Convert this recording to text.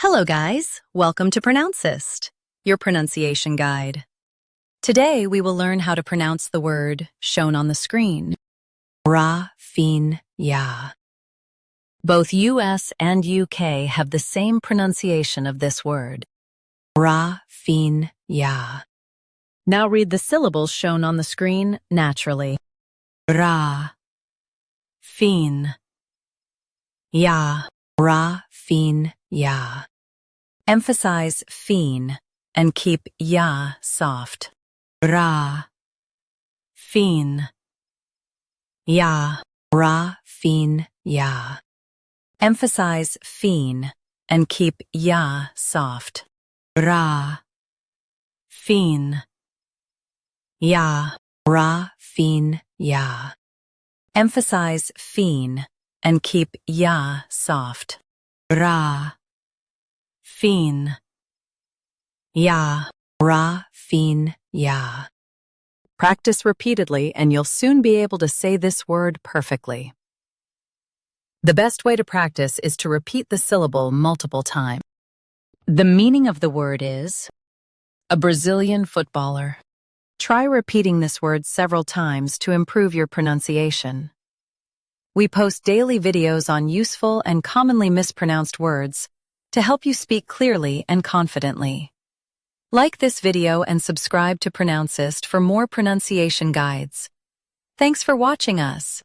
Hello guys, welcome to Pronouncist, your pronunciation guide. Today we will learn how to pronounce the word shown on the screen, RAPHINHA. Both US and UK have the same pronunciation of this word, RAPHINHA. Now read the syllables shown on the screen naturally. Ra, fin, ya, RAPHINHA. Emphasize fin and keep ya soft. Ra, fin, ya, RAPHINHA. Emphasize fin and keep ya soft. Ra, fin, ya, RAPHINHA. Emphasize fin and keep ya soft. Ra, fin, ya, RAPHINHA. Practice repeatedly and you'll soon be able to say this word perfectly. The best way to practice is to repeat the syllable multiple times. The meaning of the word is a Brazilian footballer. Try repeating this word several times to improve your pronunciation. We post daily videos on useful and commonly mispronounced words to help you speak clearly and confidently. Like this video and subscribe to Pronouncist for more pronunciation guides. Thanks for watching us.